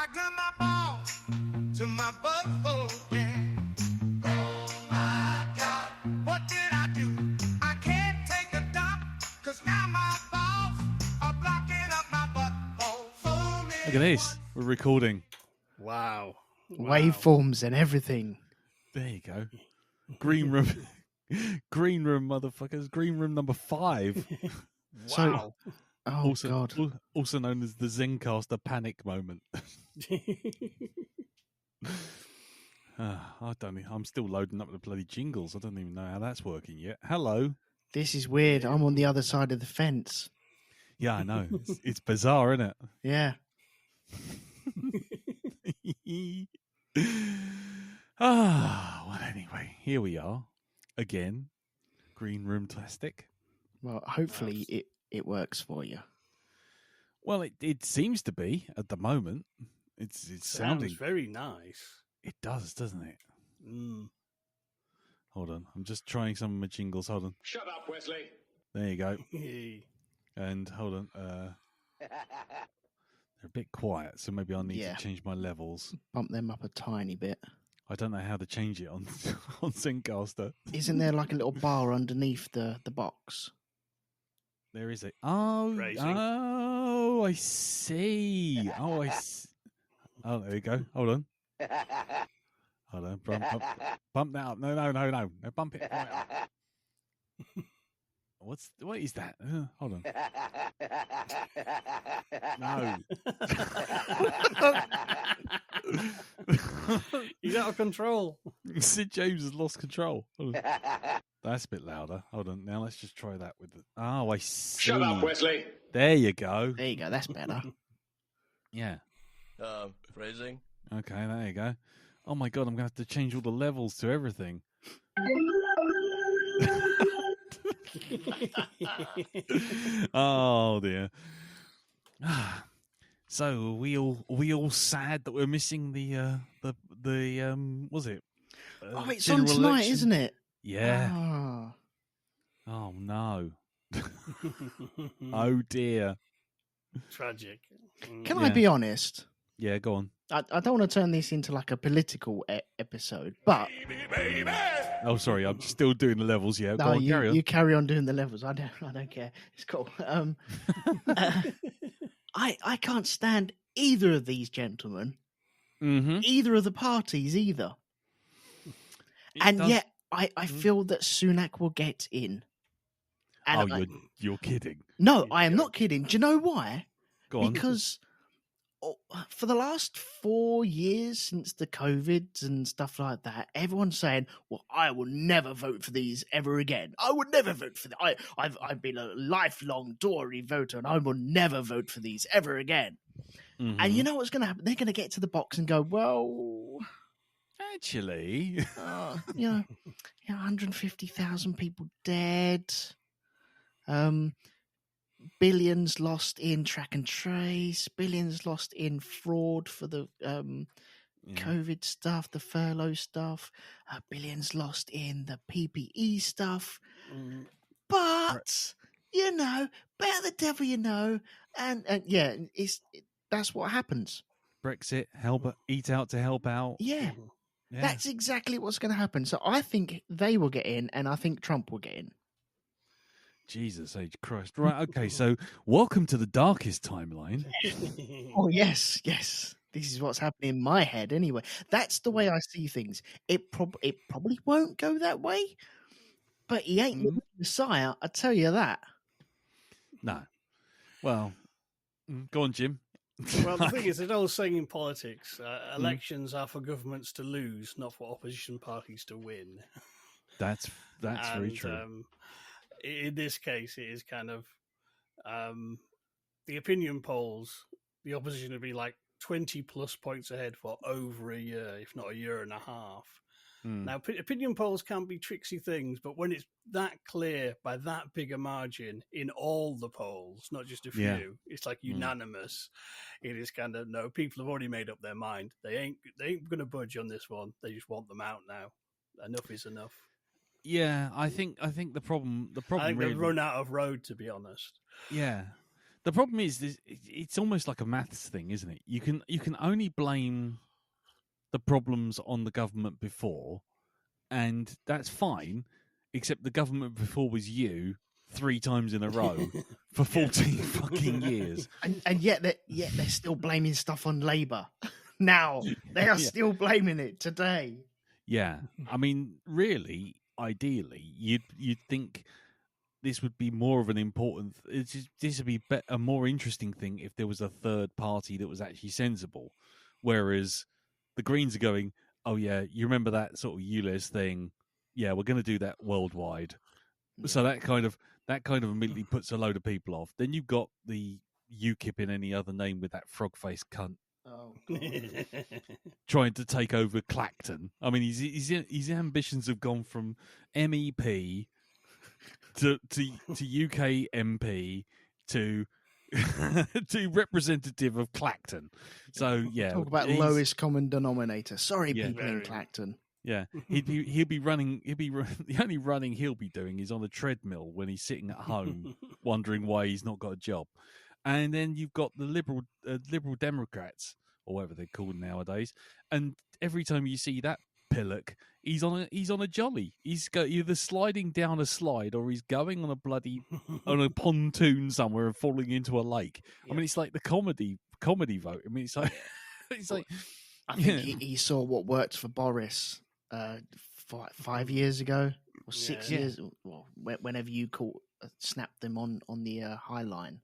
I got my balls to my butt, yeah. Oh my God, what did I do? I can't take a dump, 'cause now my balls are blocking up my butt. Look at this. We're recording. Wow. Waveforms and everything. There you go. Green room. Green room, motherfuckers. Green room number 5. Wow. Oh, God. Also known as the Zencaster panic moment. I'm still loading up the bloody jingles. I don't even know how that's working yet. Hello. This is weird. I'm on the other side of the fence. Yeah, I know. It's bizarre, isn't it? Yeah. Well, anyway, here we are again. Green room plastic. Well, hopefully it works for you. Well, it seems to be at the moment. It's sounding very nice. It does, doesn't it? Mm. Hold on, I'm just trying some of my jingles. Hold on. Shut up, Wesley. There you go. And hold on. They're a bit quiet, so maybe I need to change my levels. Bump them up a tiny bit. I don't know how to change it on on Zencaster. Isn't there like a little bar underneath the box? There is a I see. Oh, there you go. Hold on. Hold on. Bump that up. No. Bump it right up. What is that? Hold on. No. He's out of control. Sid James has lost control. That's a bit louder. Hold on. Now let's just try that with the... Oh, I see. Shut up, Wesley. There you go. There you go. That's better. Yeah. Phrasing. Okay, there you go. Oh my God, I'm going to have to change all the levels to everything. Oh dear. So are we all sad that we're missing the was it? Oh, it's on tonight, election? Isn't it? Yeah. Oh. Oh no. Oh dear. Tragic. Can I be honest? Yeah, go on. I don't want to turn this into like a political episode, but Oh, sorry, I'm still doing the levels. Yeah, no, go on, carry on. You carry on doing the levels. I don't care. It's cool. I can't stand either of these gentlemen, either of the parties either. Yet I feel that Sunak will get in. And you're kidding. No, I am not kidding. Do you know why? Go on. Because for the last 4 years since the COVID and stuff like that, everyone's saying, well, I will never vote for these ever again. I would never vote for them. I've been a lifelong Tory voter and I will never vote for these ever again. Mm-hmm. And you know what's going to happen? They're going to get to the box and go, well... Actually... 150,000 people dead. Billions lost in track and trace, billions lost in fraud for the COVID stuff, the furlough stuff, billions lost in the PPE stuff. But, better the devil you know. And that's what happens. Brexit, eat out to help out. Yeah. That's exactly what's going to happen. So I think they will get in and I think Trump will get in. Jesus H. Christ. Right, okay, so welcome to the darkest timeline. Oh, yes. This is what's happening in my head anyway. That's the way I see things. It probably won't go that way, but he ain't the Messiah, I tell you that. No. Well, go on, Jim. Well, the thing is, there's an old saying in politics, elections are for governments to lose, not for opposition parties to win. That's very true. In this case, it is kind of the opinion polls, the opposition would be like 20 plus points ahead for over a year, if not a year and a half. Now, opinion polls can be tricksy things, but when it's that clear by that big a margin in all the polls, not just a few, it's like unanimous. It is kind of, no, people have already made up their mind. They ain't going to budge on this one. They just want them out now. Enough is enough. Yeah, I think the problem I think really, they've run out of road, to be honest. Yeah. The problem is, it's almost like a maths thing, isn't it? You can only blame the problems on the government before, and that's fine, except the government before was you 3 times in a row for 14 fucking years. And yet they're still blaming stuff on Labour. Now they are still blaming it today. Yeah, I mean, really, ideally, you'd think this would be more of an important. This would be a more interesting thing if there was a third party that was actually sensible. Whereas the Greens are going, oh yeah, you remember that sort of ULEZ thing? Yeah, we're going to do that worldwide. Yeah. So that kind of immediately puts a load of people off. Then you've got the UKIP in any other name with that frog-faced cunt. Oh, God. Trying to take over Clacton. I mean, his ambitions have gone from MEP to UK MP to to representative of Clacton. So yeah, talk about lowest common denominator. Sorry, people in Clacton. Yeah, he'll be running. The only running he'll be doing is on a treadmill when he's sitting at home, wondering why he's not got a job. And then you've got the Liberal Democrats, or whatever they're called nowadays. And every time you see that pillock, he's on a jolly. He's either sliding down a slide or he's going on on a pontoon somewhere and falling into a lake. Yeah. I mean, it's like the comedy vote. I mean, it's like I think he saw what worked for Boris 5 years ago or 6 years. Well, whenever you snapped them on the High Line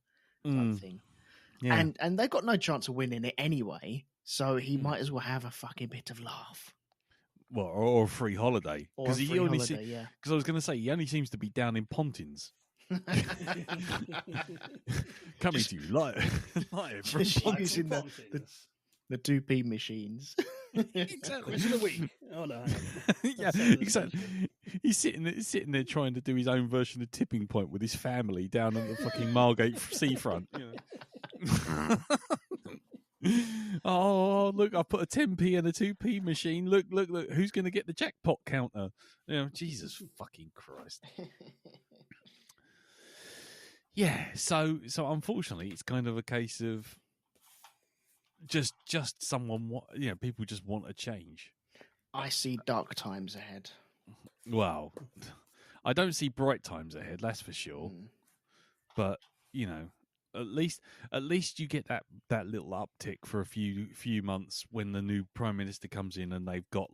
type thing. Yeah. And they've got no chance of winning it anyway, so he might as well have a fucking bit of laugh. Well, or a free holiday. Because I was going to say, he only seems to be down in Pontins. Coming to you live from using the 2p machines. Exactly. It's a week. Oh no. Yeah, exactly. He's sitting there trying to do his own version of Tipping Point with his family down on the fucking Margate seafront. You know? Oh, look, I put a 10p and a 2p machine. Look, who's going to get the jackpot counter? You know, Jesus fucking Christ. Yeah, so unfortunately, it's kind of a case of just someone, people just want a change. I see dark times ahead. Well, I don't see bright times ahead, that's for sure. But, at least you get that little uptick for a few months when the new prime minister comes in and they've got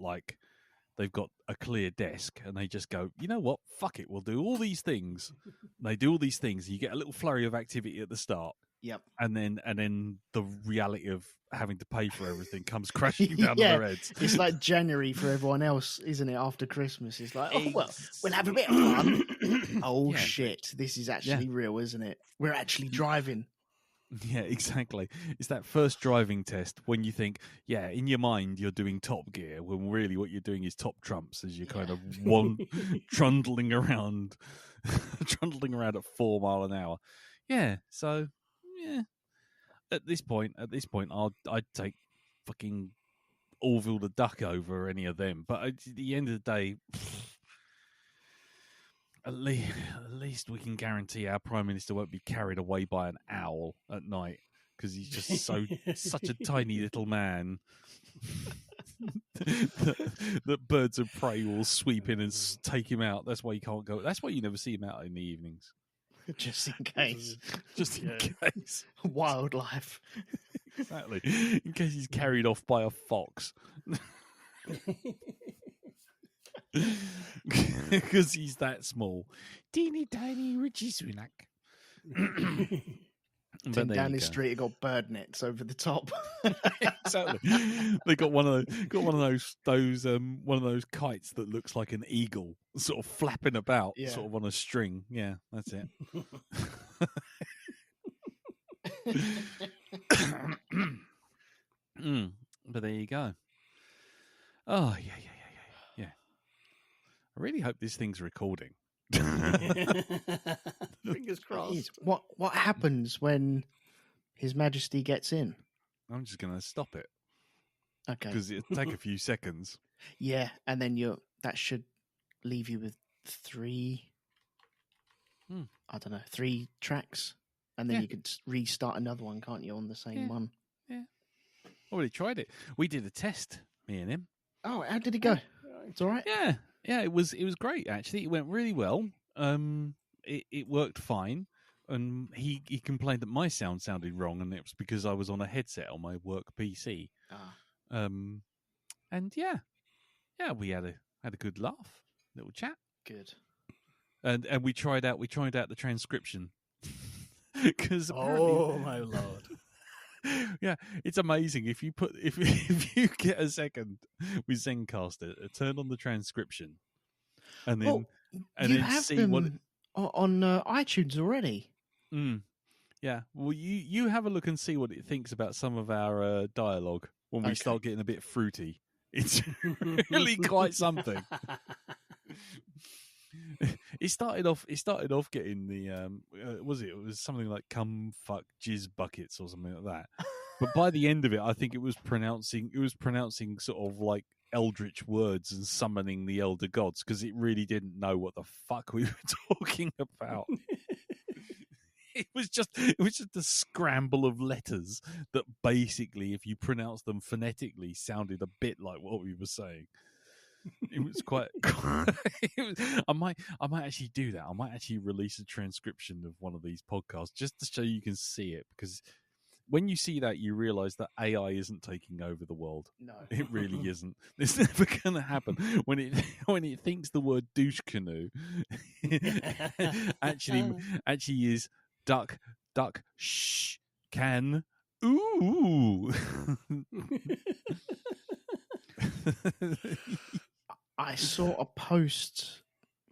a clear desk and they just go, you know what, fuck it, we'll do all these things. They do all these things. You get a little flurry of activity at the start. Yep. And then the reality of having to pay for everything comes crashing down on their heads. It's like January for everyone else, isn't it? After Christmas, it's like, oh well, we'll have a bit of fun. Oh shit, this is actually real, isn't it? We're actually driving. Yeah, exactly. It's that first driving test when you think, in your mind you're doing Top Gear, when really what you're doing is Top Trumps as you're kind of trundling around at 4 miles an hour. Yeah, so At this point, I'd take fucking Orville the Duck over any of them. But at the end of the day, at least we can guarantee our Prime Minister won't be carried away by an owl at night because he's just such a tiny little man that birds of prey will sweep in and take him out. That's why you can't go. That's why you never see him out in the evenings. Just in case. Just in case. Wildlife. Exactly. In case he's carried off by a fox. Because he's that small. Teeny tiny Richie Sunak. Then down the street, it got bird nets over the top. Exactly. They got one of those kites that looks like an eagle, sort of flapping about, sort of on a string. Yeah, that's it. But there you go. Oh yeah. I really hope this thing's recording. Fingers crossed. What happens when His Majesty gets in? I'm just going to stop it. Okay. Because it'll take a few seconds. Yeah, and then that should leave you with 3 tracks. and then Yeah. you could restart another one, can't you, on the same Yeah. one? Already tried it. We did a test, me and him. Oh, how did it go? It's all right. Yeah, it was great actually. It went really well. It worked fine, and he complained that my sound sounded wrong, and it was because I was on a headset on my work PC. And yeah, we had a good laugh, little chat, Good. and we tried out the transcription because Oh my lord! yeah, it's amazing. If you get a second with Zencaster, turn on the transcription, and then you then have see them what. on iTunes already. Yeah, well, you have a look and see what it thinks about some of our dialogue when we start getting a bit fruity. It's really quite something. It started off getting the it was something like "cum fuck jizz buckets" or something like that. But by the end of it, I think it was pronouncing sort of like eldritch words and summoning the elder gods, because it really didn't know what the fuck we were talking about. It was just a scramble of letters that basically, if you pronounce them phonetically, sounded a bit like what we were saying. It was quite. I might actually do that. I might actually release a transcription of one of these podcasts just to show you can see it, because when you see that, you realize that AI isn't taking over the world. No, it really isn't. It's never going to happen. When it thinks the word douche canoe, actually is duck shh can ooh. I saw a post.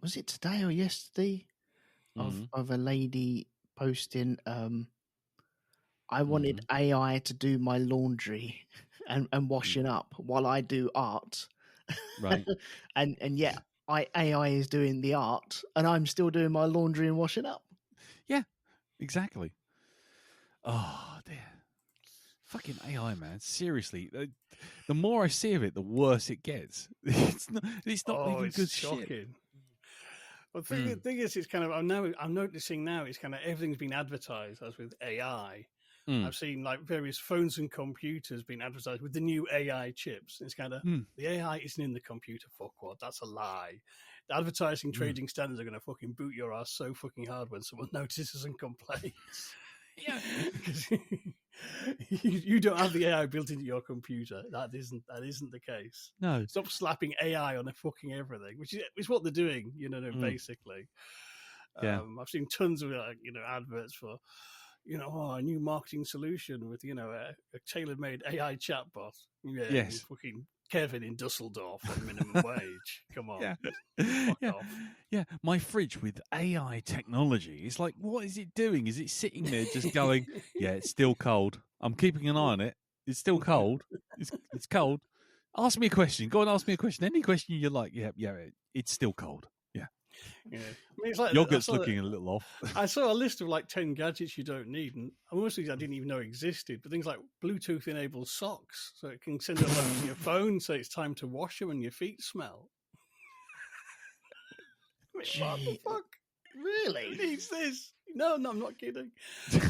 Was it today or yesterday? Of a lady posting. I wanted AI to do my laundry and washing up while I do art. Right. and yet AI is doing the art and I'm still doing my laundry and washing up. Yeah, exactly. Oh dear. Fucking AI, man. Seriously. The more I see of it, the worse it gets. It's not even good shocking. shit. Well, the thing is, it's kind of I'm noticing now it's kind of everything's been advertised as with AI. I've seen like various phones and computers being advertised with the new AI chips. It's kind of the AI isn't in the computer. Fuck what? That's a lie. The advertising trading standards are going to fucking boot your ass so fucking hard when someone notices and complains. Yeah, because you don't have the AI built into your computer. That isn't the case. No. Stop slapping AI on a fucking everything, which is what they're doing. Basically. Yeah. I've seen tons of adverts for a new marketing solution with a tailor-made AI chatbot. Yeah, Yes. fucking Kevin in Dusseldorf on minimum wage. Come on. Fuck off. Yeah, my fridge with AI technology. It's like, what is it doing? Is it sitting there just going, yeah, it's still cold. I'm keeping an eye on it. It's still cold. It's cold. Ask me a question. Go and ask me a question. Any question you like. Yeah, it's still cold. Yeah. Yeah. I mean, it's like Yogurt's looking a little off. I saw a list of like 10 gadgets you don't need, and most of these I didn't even know existed. But things like Bluetooth enabled socks, so it can send a alert to your phone, so it's time to wash them and your feet smell. I mean, what the fuck? Really? Who needs this? No, I'm not kidding.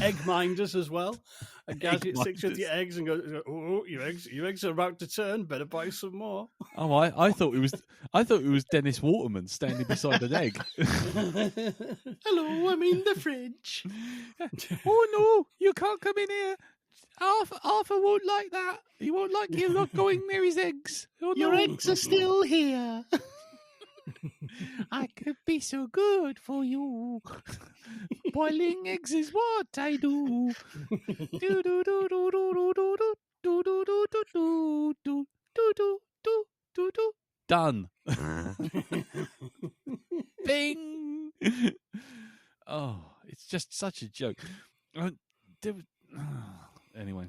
Egg minders as well. A gadget sticks with your eggs and goes, "Oh, your eggs are about to turn. Better buy some more." Oh, I thought it was Dennis Waterman standing beside an egg. Hello, I'm in the fridge. Oh no, you can't come in here. Arthur won't like that. He won't like you not going near his eggs. Oh, Your no. eggs are still here. I could be so good for you. Boiling eggs is what I do. Do do do do do do do do do do do do do do do do do do. Done. Bing. Oh, it's just such a joke. Anyway,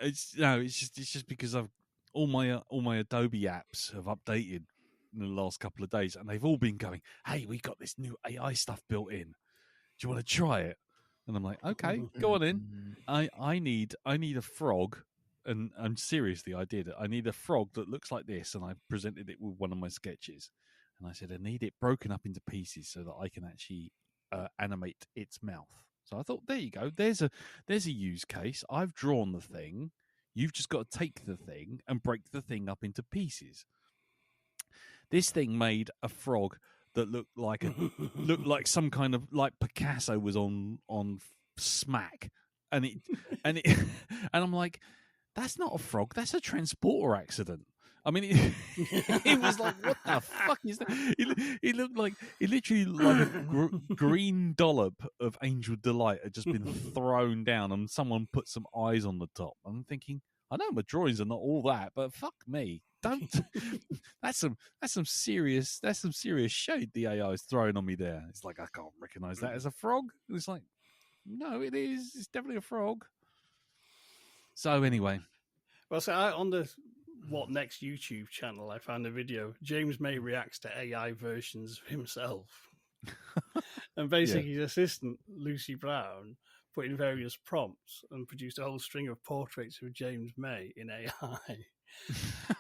it's just because I've all my Adobe apps have updated in the last couple of days, and they've all been going, "Hey, we got this new AI stuff built in. Do you want to try it?" And I'm like, "Okay, go on in." I need a frog, and seriously, I did. I need a frog that looks like this, and I presented it with one of my sketches, and I said, "I need it broken up into pieces so that I can actually animate its mouth. So I thought, there you go. There's a use case. I've drawn the thing. You've just got to take the thing and break the thing up into pieces. This thing made a frog that looked like some kind of, like Picasso was on smack, and and I'm like, that's not a frog. That's a transporter accident. I mean, it was like, what the fuck is that? It looked like, it literally looked like a green dollop of Angel Delight had just been thrown down, and someone put some eyes on the top. I'm thinking, I know my drawings are not all that, but fuck me, don't. that's some serious shade the AI is throwing on me there. It's like, I can't recognize that as a frog. And it's like, no, it is. It's definitely a frog. So anyway, well, so on the What Next YouTube channel, I found a video. James May reacts to AI versions of himself. And basically, his assistant, Lucy Brown, put in various prompts and produced a whole string of portraits of James May in AI.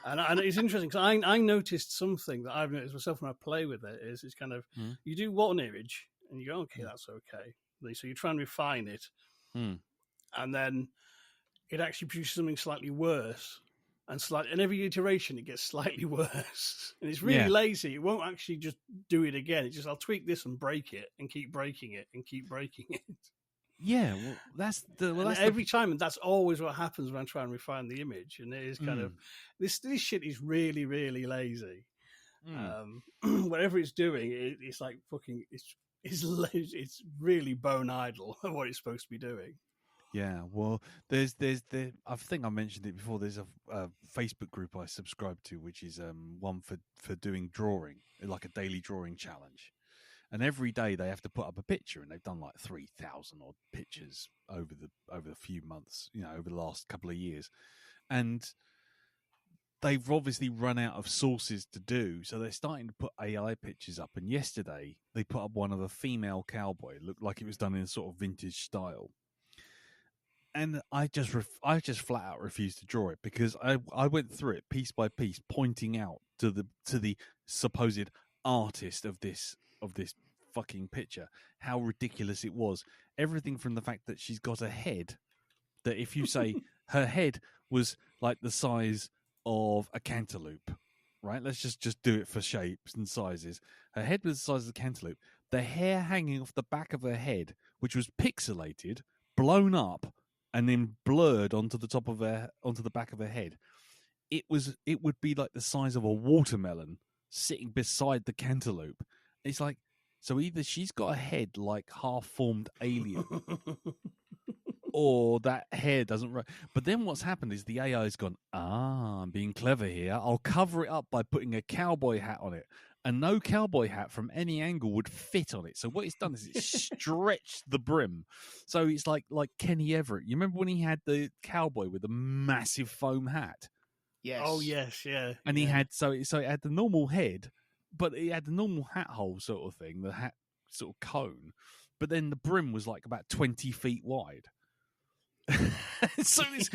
and it's interesting because I noticed something that I've noticed myself when I play with it. It's kind of, you do one image and you go, okay, that's okay. So you try and refine it. And then it actually produces something slightly worse. And every iteration, it gets slightly worse. And it's really lazy. It won't actually just do it again. It's just, I'll tweak this and break it and keep breaking it and keep breaking it. Yeah, well, that's every time, and that's always what happens when I try and refine the image. And it is kind of, this shit is really, really lazy. Whatever it's doing, it's like fucking, it's really bone idle what it's supposed to be doing. Yeah, well, there's I think I mentioned it before. There's a Facebook group I subscribe to, which is one for doing drawing, like a daily drawing challenge. And every day they have to put up a picture, and they've done like 3,000 odd pictures over the few months, over the last couple of years, and they've obviously run out of sources to do, so they're starting to put AI pictures up. And yesterday they put up one of a female cowboy. It looked like it was done in a sort of vintage style. And I just flat out refused to draw it because I went through it piece by piece, pointing out to the supposed artist of this fucking picture how ridiculous it was. Everything from the fact that she's got a head that, if you say her head was like the size of a cantaloupe, right? Let's just do it for shapes and sizes. Her head was the size of a cantaloupe. The hair hanging off the back of her head, which was pixelated, blown up, and then blurred onto the back of her head. It would be like the size of a watermelon sitting beside the cantaloupe. It's like, so either she's got a head like half-formed alien, or that hair doesn't. But then what's happened is the AI's gone, I'm being clever here. I'll cover it up by putting a cowboy hat on it. And no cowboy hat from any angle would fit on it. So what it's done is it's stretched the brim. So it's like Kenny Everett. You remember when he had the cowboy with the massive foam hat? Yes. Oh, yes, yeah. And he had, so it had the normal head, but it had the normal hat hole sort of thing, the hat sort of cone. But then the brim was like about 20 feet wide. So it's,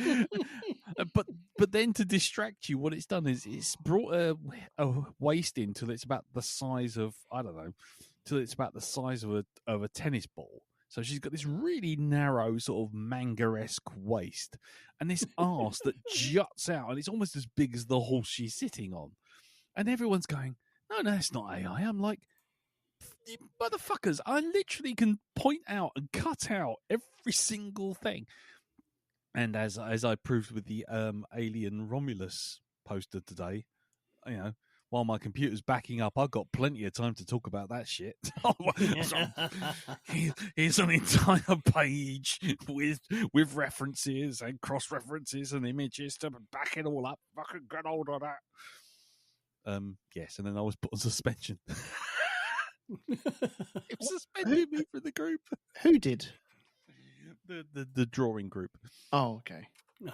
but then to distract you, what it's done is it's brought a waist in till it's about the size of, I don't know, till it's about the size of a tennis ball. So she's got this really narrow sort of manga-esque waist, and this arse that juts out, and it's almost as big as the horse she's sitting on. And everyone's going, no, that's not AI. I'm like, motherfuckers, I literally can point out and cut out every single thing. And as I proved with the Alien Romulus poster today, while my computer's backing up, I've got plenty of time to talk about that shit. Here's an entire page with references and cross references and images to back it all up. Fucking get hold of that. Yes, and then I was put on suspension. It suspended me from the group. Who did? The drawing group. Oh, okay.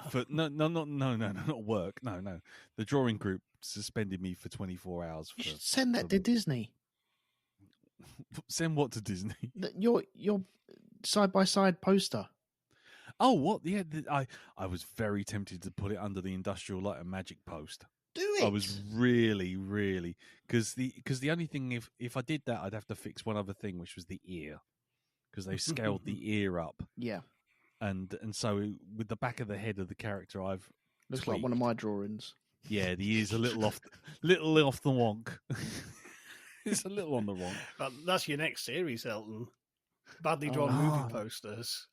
For not work. No. The drawing group suspended me for 24 hours. You should send that to Disney. Send what to Disney? Your side by side poster. Oh, what? Yeah, I was very tempted to put it under the Industrial Light and Magic post. Do it. I was really because the only thing, if I did that, I'd have to fix one other thing, which was the ear. because they've scaled the ear up, Yeah. and so with the back of the head of the character, I've Looks like one of tweaked. my drawings. Yeah, the ear's a little off the wonk. It's a little on the wonk. That's your next series, Elton. Badly drawn movie posters.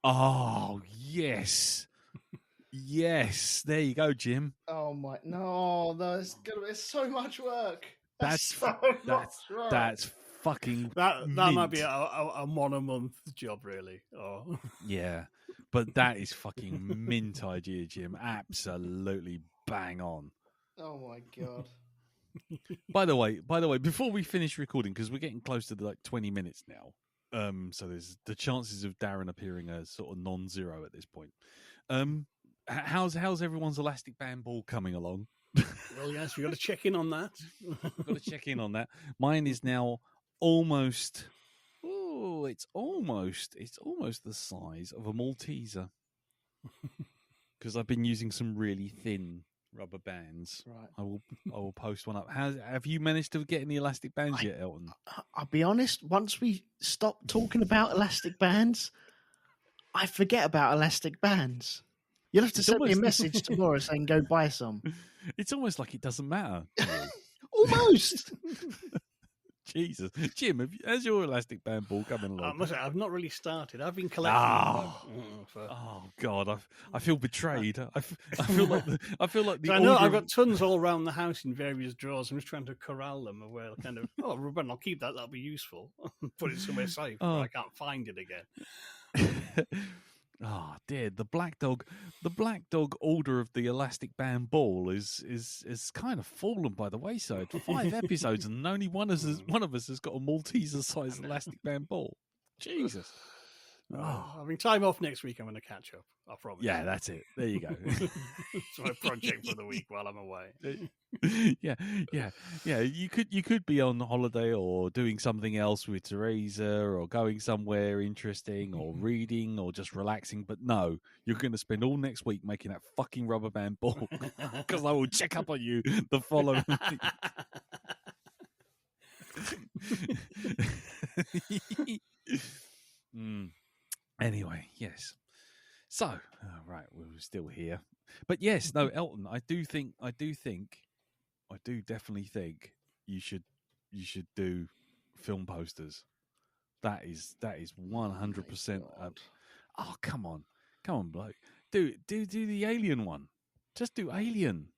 Oh yes, yes. There you go, Jim. Oh my no! There's so much work. That's fucking That mint. might be a 1 a month job, really. Oh. Yeah, but that is fucking mint idea, Jim. Absolutely bang on. Oh my god! By the way, before we finish recording, because we're getting close to 20 minutes now, so there's the chances of Darren appearing are sort of non-zero at this point. How's everyone's elastic band ball coming along? Well, yes, we've got to check in on that. I've got to check in on that. Mine is now almost. Oh, it's almost the size of a Malteser. Because I've been using some really thin rubber bands. Right. I will post one up. Have you managed to get any elastic bands yet, Elton? I'll be honest. Once we stop talking about elastic bands, I forget about elastic bands. You'll have to send me a message tomorrow saying go buy some. It's almost like it doesn't matter. Almost. Jesus, Jim, has your elastic band ball coming along? I must say, I've not really started. I've been collecting. Oh God, I feel betrayed. I feel like the. I know I've got tons all around the house in various drawers. I'm just trying to corral them where kind of. Oh, Ruben, I'll keep that. That'll be useful. Put it somewhere safe where I can't find it again. Oh dear, the black dog order of the elastic band ball is kind of fallen by the wayside. 5 episodes and only one of us has got a Malteser sized elastic band ball. Jesus. Having time off next week, I'm going to catch up. I promise. Yeah, that's it. There you go. It's my project for the week while I'm away. Yeah. You could be on holiday or doing something else with Teresa, or going somewhere interesting, or reading, or just relaxing. But no, you're going to spend all next week making that fucking rubber band ball, because I will check up on you the following week. Anyway, yes. So, right, we're still here, but yes, no, Elton. I do definitely think you should do film posters. That is 100%. Oh, come on, bloke. Do the Alien one. Just do Alien.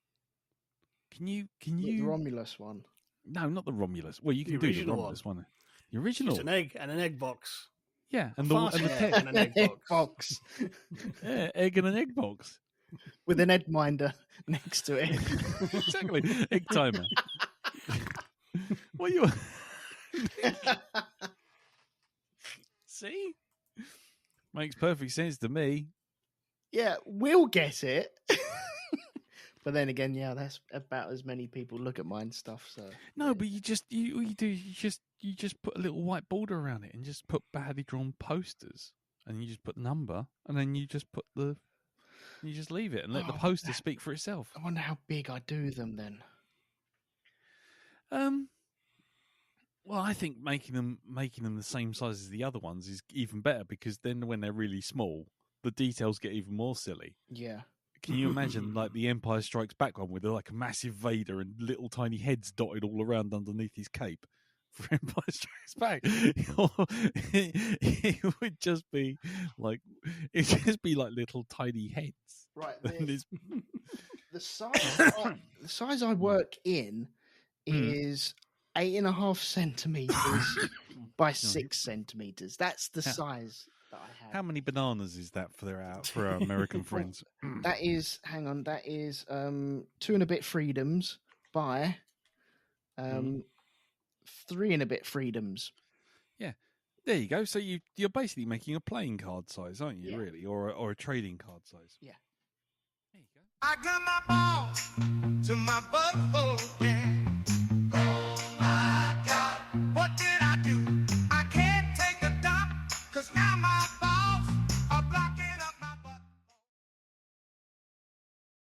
Can you the Romulus one? No, not the Romulus. Well, you can do the Romulus one. The original. It's an egg and an egg box. Yeah, and the egg and an egg box. Yeah, egg and an egg box with an egg minder next to it. Exactly, egg timer. What you? See, makes perfect sense to me. Yeah, we'll get it. But then again, yeah, that's about as many people look at mine stuff. So no, but you just put a little white border around it and just put badly drawn posters, and you just put number, and then you just leave it and let the poster speak for itself. I wonder how big I do them then. Well, I think making them the same size as the other ones is even better, because then when they're really small, the details get even more silly. Yeah. Can you imagine like the Empire Strikes Back one with like a massive Vader and little tiny heads dotted all around underneath his cape for Empire Strikes Back? It would just be like little tiny heads. Right. The size I work in is 8.5 centimeters by 6 centimeters. That's the size that I have. How many bananas is that for our American friends? That is 2 and a bit freedoms by 3 and a bit freedoms. Yeah, there you go. So you're basically making a playing card size, aren't you? Yeah. Really, or a trading card size? Yeah. There you go. I got my ball to my butt full, yeah.